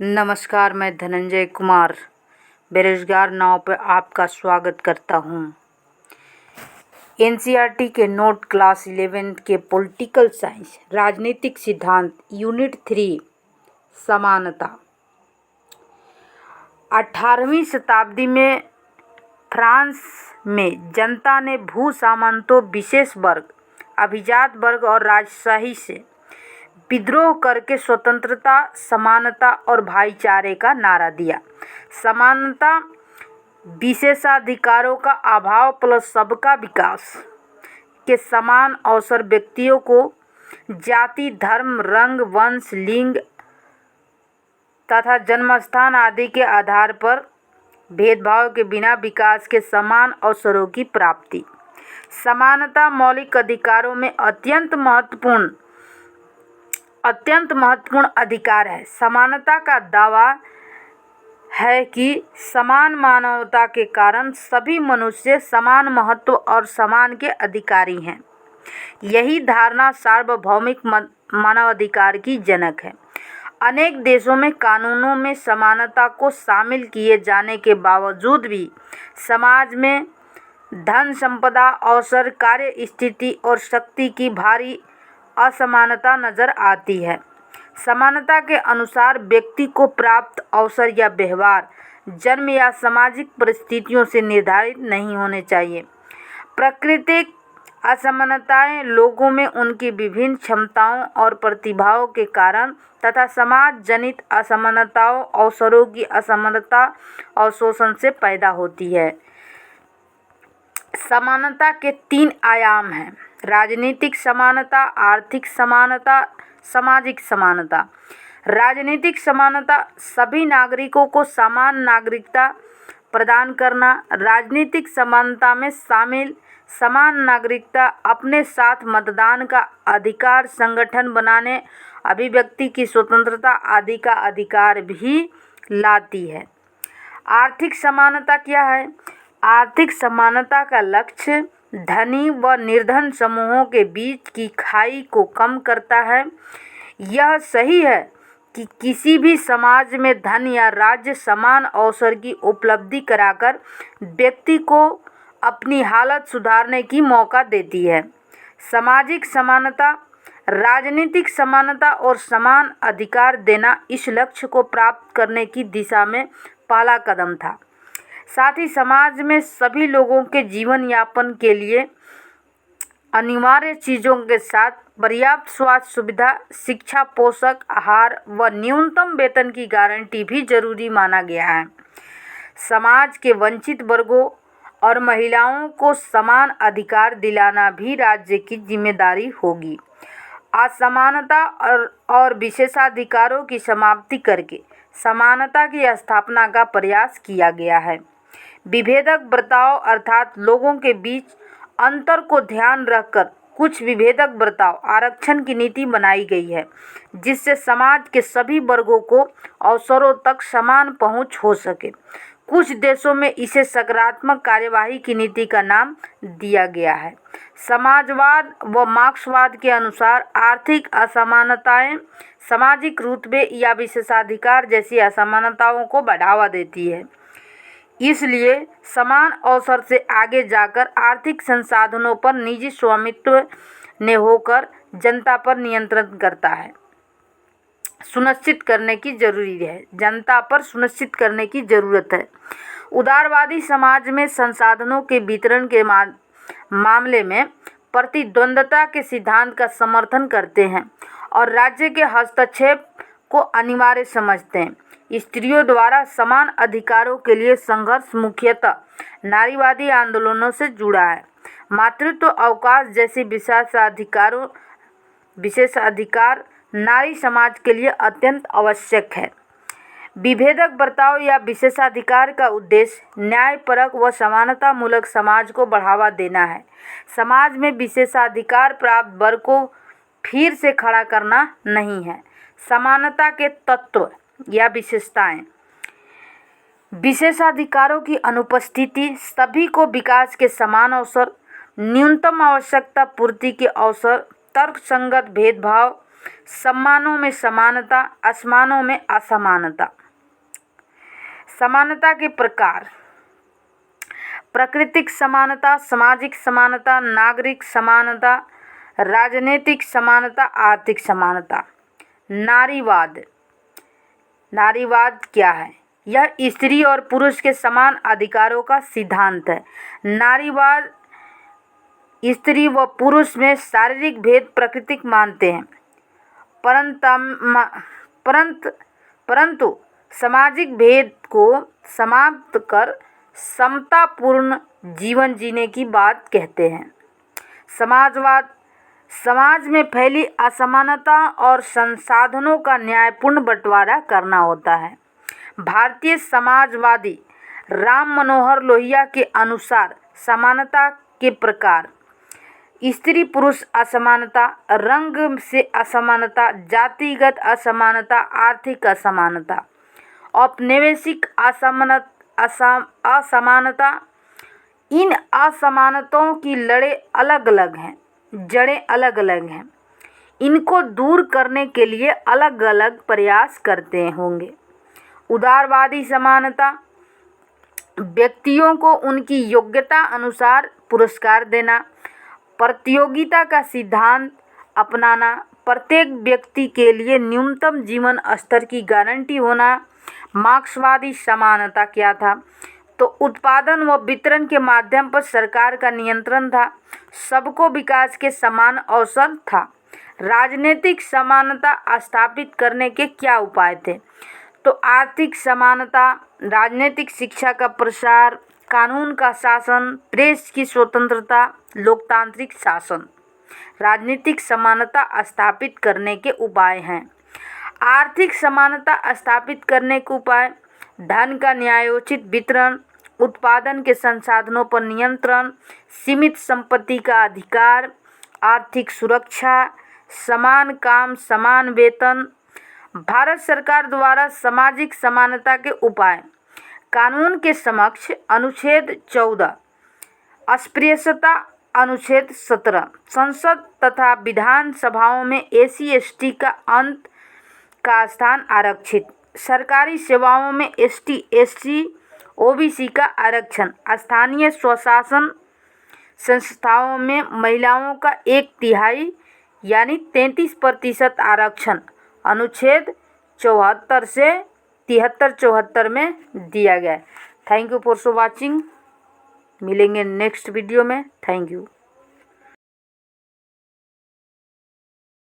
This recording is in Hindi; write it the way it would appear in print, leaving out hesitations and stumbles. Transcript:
नमस्कार, मैं धनंजय कुमार बेरोजगार नाव पर आपका स्वागत करता हूं। एनसीईआरटी के नोट क्लास 11 के पॉलिटिकल साइंस राजनीतिक सिद्धांत यूनिट 3 समानता। 18वीं शताब्दी में फ्रांस में जनता ने भूसामंतों, विशेष वर्ग, अभिजात वर्ग और राजशाही से विद्रोह करके स्वतंत्रता, समानता और भाईचारे का नारा दिया। समानता विशेषाधिकारों का अभाव प्लस सबका विकास के समान अवसर व्यक्तियों को जाति, धर्म, रंग, वंश, लिंग तथा जन्मस्थान आदि के आधार पर भेदभाव के बिना विकास के समान अवसरों की प्राप्ति। समानता मौलिक अधिकारों में अत्यंत महत्वपूर्ण अधिकार है। समानता का दावा है कि समान मानवता के कारण सभी मनुष्य समान महत्व और समान के अधिकारी हैं। यही धारणा सार्वभौमिक मानवाधिकार की जनक है। अनेक देशों में कानूनों में समानता को शामिल किए जाने के बावजूद भी समाज में धन संपदा, अवसर, कार्य स्थिति और शक्ति की भारी असमानता नजर आती है। समानता के अनुसार व्यक्ति को प्राप्त अवसर या व्यवहार जन्म या सामाजिक परिस्थितियों से निर्धारित नहीं होने चाहिए। प्राकृतिक असमानताएं लोगों में उनकी विभिन्न क्षमताओं और प्रतिभाओं के कारण तथा समाज जनित असमानताओं, अवसरों की असमानता और शोषण से पैदा होती है। समानता के 3 आयाम हैं: राजनीतिक समानता, आर्थिक समानता, सामाजिक समानता। राजनीतिक समानता सभी नागरिकों को समान नागरिकता प्रदान करना। राजनीतिक समानता में शामिल समान नागरिकता अपने साथ मतदान का अधिकार, संगठन बनाने, अभिव्यक्ति की स्वतंत्रता आदि का अधिकार भी लाती है। आर्थिक समानता क्या है? आर्थिक समानता का लक्ष्य धनी व निर्धन समूहों के बीच की खाई को कम करता है। यह सही है कि किसी भी समाज में धन या राज्य समान अवसर की उपलब्धि कराकर व्यक्ति को अपनी हालत सुधारने की मौका देती है। सामाजिक समानता राजनीतिक समानता और समान अधिकार देना इस लक्ष्य को प्राप्त करने की दिशा में पहला कदम था। साथ ही समाज में सभी लोगों के जीवन यापन के लिए अनिवार्य चीज़ों के साथ पर्याप्त स्वास्थ्य सुविधा, शिक्षा, पोषक आहार व न्यूनतम वेतन की गारंटी भी जरूरी माना गया है। समाज के वंचित वर्गों और महिलाओं को समान अधिकार दिलाना भी राज्य की जिम्मेदारी होगी। असमानता और विशेषाधिकारों की समाप्ति करके समानता की स्थापना का प्रयास किया गया है। विभेदक बर्ताव अर्थात लोगों के बीच अंतर को ध्यान रखकर कुछ विभेदक बर्ताव आरक्षण की नीति बनाई गई है, जिससे समाज के सभी वर्गों को अवसरों तक समान पहुंच हो सके। कुछ देशों में इसे सकारात्मक कार्यवाही की नीति का नाम दिया गया है। समाजवाद व मार्क्सवाद के अनुसार आर्थिक असमानताएं सामाजिक रुतबे या विशेषाधिकार जैसी असमानताओं को बढ़ावा देती है। इसलिए समान अवसर से आगे जाकर आर्थिक संसाधनों पर निजी स्वामित्व ने होकर जनता पर नियंत्रण करता है सुनिश्चित करने की जरूरत है। उदारवादी समाज में संसाधनों के वितरण के मामले में प्रतिद्वंद्विता के सिद्धांत का समर्थन करते हैं और राज्य के हस्तक्षेप को अनिवार्य समझते हैं। स्त्रियों द्वारा समान अधिकारों के लिए संघर्ष मुख्यतः नारीवादी आंदोलनों से जुड़ा है। मातृत्व अवकाश जैसे विशेषाधिकार नारी समाज के लिए अत्यंत आवश्यक है। विभेदक बर्ताव या विशेषाधिकार का उद्देश्य न्यायपरक व समानतामूलक समाज को बढ़ावा देना है। समाज में विशेषाधिकार प्राप्त वर्ग को फिर से खड़ा करना नहीं है। समानता के तत्व या विशेषताएं: विशेषाधिकारों की अनुपस्थिति, सभी को विकास के समान अवसर, न्यूनतम आवश्यकता पूर्ति के अवसर, तर्कसंगत भेदभाव, सम्मानों में समानता, असमानों में असमानता। समानता के प्रकार: प्राकृतिक समानता, सामाजिक समानता, नागरिक समानता, राजनीतिक समानता, आर्थिक समानता। नारीवाद। नारीवाद क्या है? यह स्त्री और पुरुष के समान अधिकारों का सिद्धांत है। नारीवाद स्त्री व पुरुष में शारीरिक भेद प्राकृतिक मानते हैं, परंतु सामाजिक भेद को समाप्त कर समतापूर्ण जीवन जीने की बात कहते हैं। समाजवाद समाज में फैली असमानता और संसाधनों का न्यायपूर्ण बंटवारा करना होता है। भारतीय समाजवादी राम मनोहर लोहिया के अनुसार समानता के प्रकार: स्त्री पुरुष असमानता, रंग से असमानता, जातिगत असमानता, आर्थिक असमानता। औपनिवेशिक असमानता। इन असमानताओं की जड़ें अलग अलग हैं। इनको दूर करने के लिए अलग अलग प्रयास करते होंगे। उदारवादी समानता: व्यक्तियों को उनकी योग्यता अनुसार पुरस्कार देना, प्रतियोगिता का सिद्धांत अपनाना, प्रत्येक व्यक्ति के लिए न्यूनतम जीवन स्तर की गारंटी होना। मार्क्सवादी समानता क्या था? तो उत्पादन व वितरण के माध्यम पर सरकार का नियंत्रण था, सबको विकास के समान अवसर था। राजनीतिक समानता स्थापित करने के क्या उपाय थे? तो आर्थिक समानता, राजनीतिक शिक्षा का प्रसार, कानून का शासन, प्रेस की स्वतंत्रता, लोकतांत्रिक शासन। राजनीतिक समानता स्थापित करने के उपाय हैं। आर्थिक समानता स्थापित करने के उपाय: धन का न्यायोचित वितरण, उत्पादन के संसाधनों पर नियंत्रण, सीमित संपत्ति का अधिकार, आर्थिक सुरक्षा, समान काम समान वेतन। भारत सरकार द्वारा सामाजिक समानता के उपाय: कानून के समक्ष अनुच्छेद 14, अस्पृश्यता अनुच्छेद 17, संसद तथा विधान सभाओं में SC/ST का स्थान आरक्षित, सरकारी सेवाओं में ST, SC, OBC का आरक्षण, स्थानीय स्वशासन संस्थाओं में महिलाओं का 1/3 यानी 33% आरक्षण अनुच्छेद 74 से 73-74 में दिया गया है। Thank you for watching. मिलेंगे नेक्स्ट वीडियो में। Thank you.